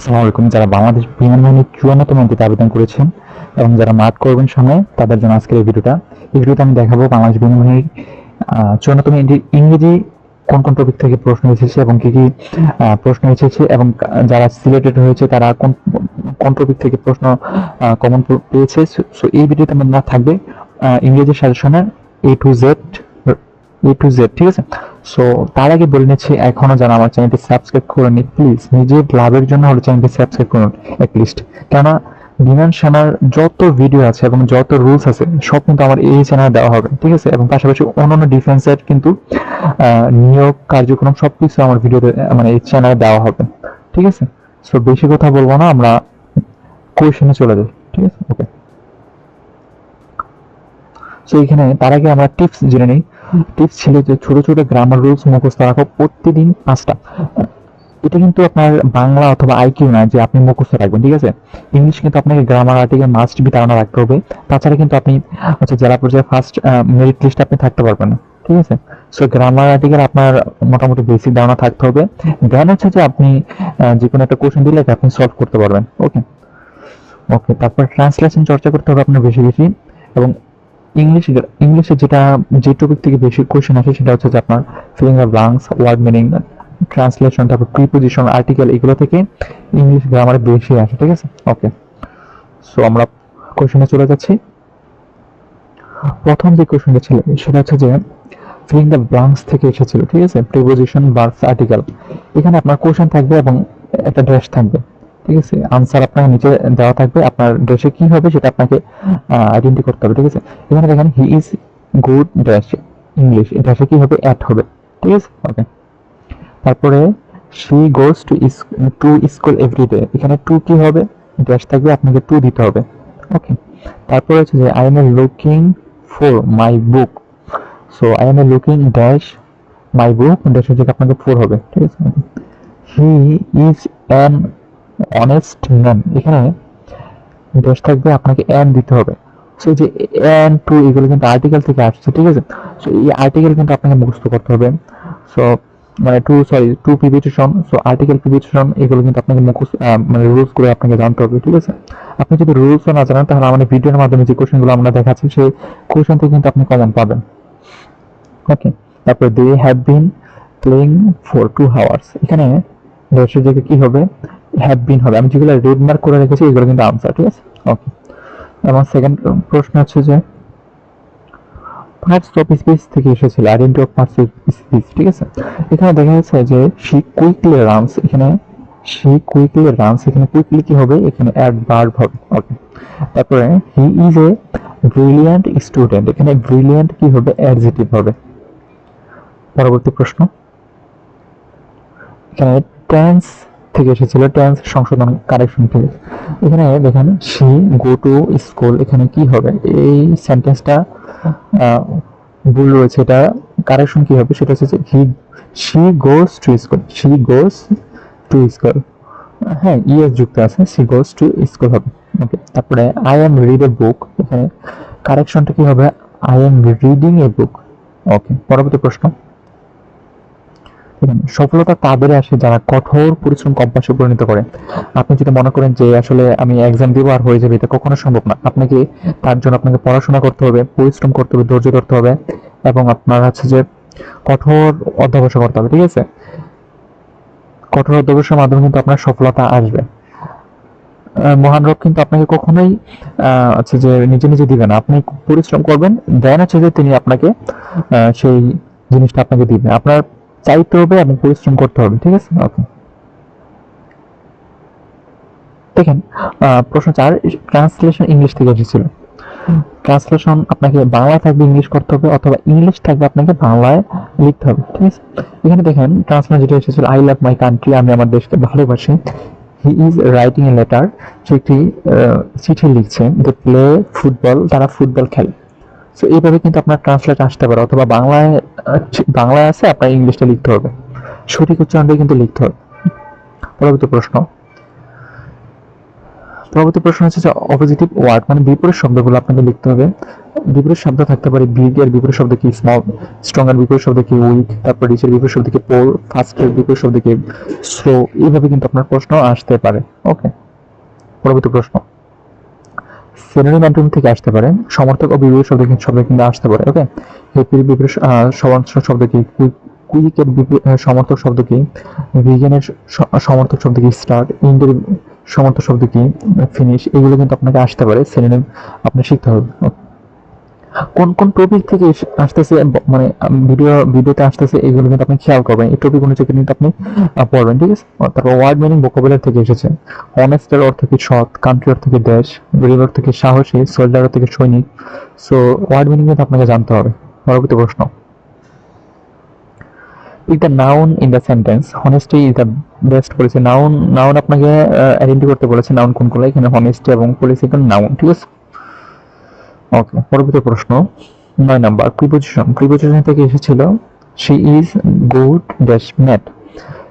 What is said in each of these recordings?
আসসালামু আলাইকুম। যারা বাংলাদেশ বিমান বাহিনীর 54তম এন্ট্রিতে আবেদন করেছেন এবং যারা মাঠ করবেন সামনে, তাদের জন্য আজকের এই ভিডিওটা। এই ভিডিওতে আমি দেখাবো বাংলাদেশ বিমান বাহিনীর 54তম এন্ট্রি ইংরেজি কোন কোন টপিক থেকে প্রশ্ন এসেছে এবং কি কি প্রশ্ন এসেছে, এবং যারা সিলেক্টেড হয়েছে তারা কোন কোন টপিক থেকে প্রশ্ন কমন পেয়েছে। সো এই ভিডিওতে আমরা থাকবে ইংরেজি সাজেশনের A to Z, ঠিক আছে। সো তার আগে বলে নিচ্ছি, এখনো যারা আমার চ্যানেলটি সাবস্ক্রাইব করেনি, প্লিজ নিজের লাভের জন্য হলে চ্যানেলটি সাবস্ক্রাইব করুন অ্যাটলিস্ট। কেননা বিমান সেনার যত ভিডিও আছে এবং যত রুলস আছে সব কিন্তু আমার এই চ্যানেলে দেওয়া হবে, ঠিক আছে। এবং পাশাপাশি অন্যান্য ডিফেন্সের কিন্তু নিয়োগ কার্যক্রম সবকিছু আমার ভিডিওতে মানে এই চ্যানেলে দেওয়া হবে, ঠিক আছে। সো বেশি কথা বলবো না, আমরা কোয়েশনে চলে যাই, ঠিক আছে। ওকে, সো এখানে তার আগে আমরা টিপস জেনে নিই। টিপস ছিল যে ছোট ছোট গ্রামার রুলস মুখস্থ রাখো প্রতিদিন 5টা। এটা কিন্তু আপনার বাংলা অথবা আইকিউ না যে আপনি মুখস্থ রাখবেন, ঠিক আছে। ইংলিশ কিন্তু আপনাকে গ্রামার আর্টিকেল মাস্ট বি ধারণা রাখতে হবে। তাছাড়া কিন্তু আপনি জেলা পর্যায়ে ফার্স্ট মেরিট লিস্টে আপনি থাকতে পারবেন না, ঠিক আছে। সো গ্রামার আর্টিকেল আপনার মোটামুটি বেসিক ধারণা থাকতে হবে। দেন হচ্ছে যে আপনি যে কোনো একটা কোশ্চেন দিলে আপনি সলভ করতে পারবেন। ওকে ওকে, তারপর ট্রান্সলেশন চর্চা করতে হবে আপনার বেশি বেশি। এবং ইংলিশে যে টপিক থেকে বেশি কোশ্চেন আসে সেটা হচ্ছে যে আপনার filling the blanks, word meaning, translation, তারপর প্রিপোজিশন, আর্টিকেল, এগুলো থেকে ইংলিশ গ্রামারে বেশি আসে, ঠিক আছে। ওকে, সো আমরা কোশ্চেনে চলে যাচ্ছি। প্রথম যে কোশ্চেনটা ছিল সেটা হচ্ছে যে ফিলিং দ্য ব্ল্যাঙ্কস থেকে এসেছিল, ঠিক আছে। প্রিপোজিশন, ভার্বস, আর্টিকেল, এখানে আপনার কোশ্চেন থাকবে এবং একটা ড্রেস থাকবে, ঠিক আছে। আনসার আপনার নিচে দেওয়া থাকবে, আপনার ড্রেসে কি হবে সেটা আপনাকে আইডেন্টি করতে হবে, ঠিক আছে। এখানে দেখেন he is good dress English, এই ড্রেসে কি হবে, অ্যাট হবে, ঠিক আছে। ওকে, তারপরে she goes to school everyday, এখানে টু কি হবে, ড্যাশ থাকবে, আপনাকে টু দিতে হবে। ওকে, তারপরে হচ্ছে যে I am looking for my book, so I am looking dash my book, ড্যাশের জায়গায় আপনাকে ফোর হবে, ঠিক আছে। He is an honest man, এখানে ড্যাশ থাকবে, আপনাকে অ্যান দিতে হবে। সো যে অ্যান টু এগুলো কিন্তু আর্টিকেল থেকে আসছে, ঠিক আছে। সো এই আর্টিকেল কিন্তু আপনাকে মুখস্থ করতে হবে। সো মানে to preposition, so article preposition এগুলো কিন্তু আপনাকে মুখস্থ মানে রুলস করে আপনাকে জানতে হবে, ঠিক আছে। আপনি যদি রুলস না জানেন তাহলে আমাদের ভিডিওর মাধ্যমে যে কোশ্চেনগুলো আমরা দেখাচ্ছি সেই কোশ্চেন থেকে কিন্তু আপনি কমন পাবেন। ওকে, তারপর they have been playing for 2 hours, এখানে ড্যাশের জায়গায় কি হবে, হ্যাভ বিন হবে। আমি যেগুলো রেড মার্ক করে রেখেছি এগুলো কিন্তু আনসার, ঠিক আছে। ওকে, এবং সেকেন্ড প্রশ্ন হচ্ছে যে পার্টস অফ স্পিচ থেকে এসেছিল, identity of parts of speech, ঠিক আছে। এখানে দেখা যাচ্ছে যে শি কুইকলি রানস, এখানে শি কুইকলি রানস, এখানে কুইকলি কি হবে, এখানে অ্যাডভার্ব হবে। ওকে, তারপরে he is a brilliant student, এখানে ব্রিলিয়ান্ট কি হবে, অ্যাডজেক্টিভ হবে। পরবর্তী প্রশ্ন, এখানে টেন্স থেকে এসেছিল, টেন্স সংশোধন কারেকশন থেকে। এখানে দেখেন শি গো টু স্কুল, এখানে কি হবে, এই সেন্টেন্সটা ভুল রয়েছে, এটা কারেকশন কি হবে সেটা হচ্ছে she goes to school, she goes to school, হ্যাঁ ইএস যুক্ত আছে, শি গোজ টু স্কুল হবে। ওকে, তারপরে আই এম রিড এ বুক, এখানে কারেকশনটা কি হবে, আই এম রিডিং এ বুক। ওকে, পরবর্তী প্রশ্ন, সফলতা তাদের আসে যারা কঠোর পরিশ্রম অভ্যাসে পরিণত করে। আপনি যদি মনে করেন যে আসলে আমি এক্সাম দিব আর হয়ে যাবে, এটা কখনো সম্ভব না। আপনাকে তার জন্য আপনাকে পড়াশোনা করতে হবে, পরিশ্রম করতে হবে, ধৈর্য ধরতে হবে, এবং আপনার হচ্ছে যে কঠোর অধ্যবসায় করতে হবে, ঠিক আছে। কঠোর অধ্যবসায়ের মাধ্যমে কিন্তু আপনার সফলতা আসবে। মহান রব কিন্তু আপনাকে কখনোই হচ্ছে যে নিজে নিজে দিবে না, আপনি পরিশ্রম করবেন, দেন হচ্ছে যে তিনি আপনাকে সেই জিনিসটা আপনাকে দিবেন। আপনার চাইতে হবে এবং পরিশ্রম করতে হবে, ঠিক আছে। ওকে, দেখেন প্রশ্ন 4, ট্রান্সলেশন ইংলিশ থেকে এসেছিল। ট্রান্সলেশন আপনাকে বাংলায় থাকবে ইংলিশ করতে হবে, অথবা ইংলিশ থাকবে আপনাকে বাংলায় লিখতে হবে, ঠিক আছে। এখানে দেখেন ট্রান্সলেশন যেটা এসেছিল, আই লাভ মাই কান্ট্রি, আমি আমার দেশকে ভালোবাসি। He is writing a letter, সে একটি চিঠি লিখছে। দে প্লে ফুটবল, তারা ফুটবল খেলে। সো এইভাবে কিন্তু আপনার ট্রান্সলেট আসতে পারে, অথবা বাংলায় আছে, আপনার ইংলিশটা লিখতে হবে, সঠিক উচ্চারণটা কিন্তু লিখতে হবে। পরবর্তী প্রশ্ন, পরবর্তী প্রশ্ন হচ্ছে যে অপোজিটিভ ওয়ার্ড মানে বিপরীত শব্দগুলো আপনাকে লিখতে হবে। বিপরীত শব্দ থাকতে পারে বিগ এর বিপরীত শব্দ কি স্মল, স্ট্রং এর বিপরীত শব্দ কি উইক, তারপর রিচ এর বিপরীত শব্দ কি পোর, ফাস্ট এর বিপরীত শব্দ কি স্লো। এইভাবে কিন্তু আপনার প্রশ্ন আসতে পারে। ওকে, পরবর্তী প্রশ্ন সিনোনিম অ্যান্টোনিম থেকে আসতে পারে। সমর্থক ও বিপরীত শব্দ কিন্তু আসতে পারে। ওকে, হ্যাপির বিপরীত সমর্থক শব্দ কি, কুইকের সমর্থক শব্দ কি, ভিগানের সমর্থক শব্দ কি স্টার্ট, ইন্ডের সমর্থক শব্দ কি ফিনিশ। এগুলো কিন্তু আপনাকে আসতে পারে, সিনোনিম আপনি শিখতে হবে। কোন কোন টপিক থেকে আসতেছে মানে ভিডিওতে আসতেছে এগুলো কিন্তু আপনি খেয়াল করবেন। এই টপিক অনুযায়ী কিন্তু আপনি পড়বেন, ঠিক আছে। তারপর ওয়ার্ড মিনিং ভোকাবুলারি থেকে এসেছে। অনেস্টের অর্থ কি সৎ, কান্ট্রি অর্থ কি দেশ, ব্রেভ অর্থ কি সাহসী, সোলজার অর্থ কি সৈনিক। সো ওয়ার্ড মিনিং কিন্তু আপনাকে জানতে হবে। পরবর্তী প্রশ্ন, is the noun in the sentence. Honesty is the best policy. Noun আপনাকে আইডেন্টি করতে বলেছে, নাউন কোনগুলো। এখানে হনেস্টি এবং পলিসি নাউন, ঠিক আছে। ওকে, পরবর্তী প্রশ্ন 9 নাম্বার প্রিপোজিশন থেকে এসেছিল she is good dash math.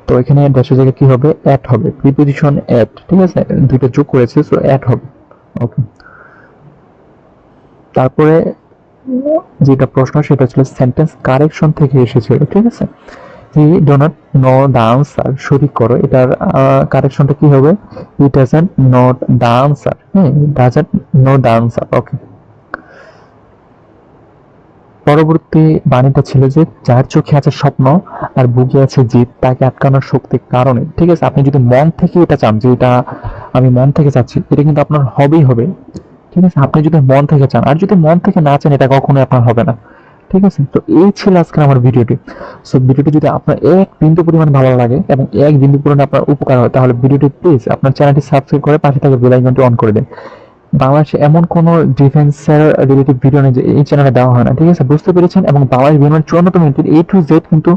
তো এখানে ড্যাশের জায়গায় কি হবে, অ্যাট হবে। প্রিপোজিশন অ্যাট, ঠিক আছে, দুইটা যোগ করেছে, সো অ্যাট হবে। ওকে, তারপরে যেটা প্রশ্ন সেটা ছিল সেন্টেন্স কারেকশন থেকে এসেছিল, ঠিক আছে। He do not know the answer, সঠিক করো। এটার কারেকশনটা কি হবে, he doesn't not the answer. হ্যাঁ, doesn't know the answer. Okay, পরবর্তী বাণীটা ছিল যে যার চোখে আছে স্বপ্ন আর বুকে আছে জিদ তাকে আটকানোর শক্তির কারণে। ঠিক আছে, আপনি যদি মন থেকে এটা চান যে এটা আমি মন থেকে চাচ্ছি, এটা কিন্তু আপনার হবেই হবে। ঠিক আছে, আপনি যদি মন থেকে চান, আর যদি মন থেকে না চান এটা কখনোই আপনার হবে না। ঠিক আছে, তো এই ছিল আজকের আমার ভিডিওটি। সো ভিডিওটি যদি আপনার এক বিন্দু পরিমাণ ভালো লাগে এবং এক বিন্দু পরিমাণ আপনার উপকার হয়, তাহলে ভিডিওটি প্লিজ আপনার চ্যানেলটি সাবস্ক্রাইব করে পাশে থাকা বেল আইকনটি অন করে দিন। বাংলাদেশে এমন কোনো ডিফেন্সের রিলেটিভ ভিডিও নেই যে এই চ্যানেলে দেওয়া হয় না, ঠিক আছে, বুঝতে পেরেছেন। এবং বাংলাদেশ বিমান 54 মিনিটের A to Z কিন্তু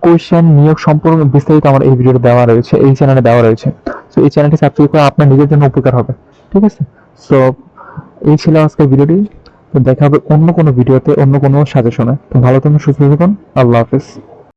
কোয়েশ্চেন নিয়োগ সম্পূর্ণ বিস্তারিত আমার এই ভিডিওতে দেওয়া রয়েছে, এই চ্যানেলে দেওয়া রয়েছে। সো এই চ্যানেলটি সাবস্ক্রাইব করে আপনার নিজের জন্য উপকার হবে, ঠিক আছে। সো এই ছিল আজকের ভিডিওটি। তো দেখা হবে অন্য কোনো ভিডিওতে, অন্য কোনো সাজেশনে। তো ভালো থাকুন, সুস্থ থাকুন, আল্লাহ হাফেজ।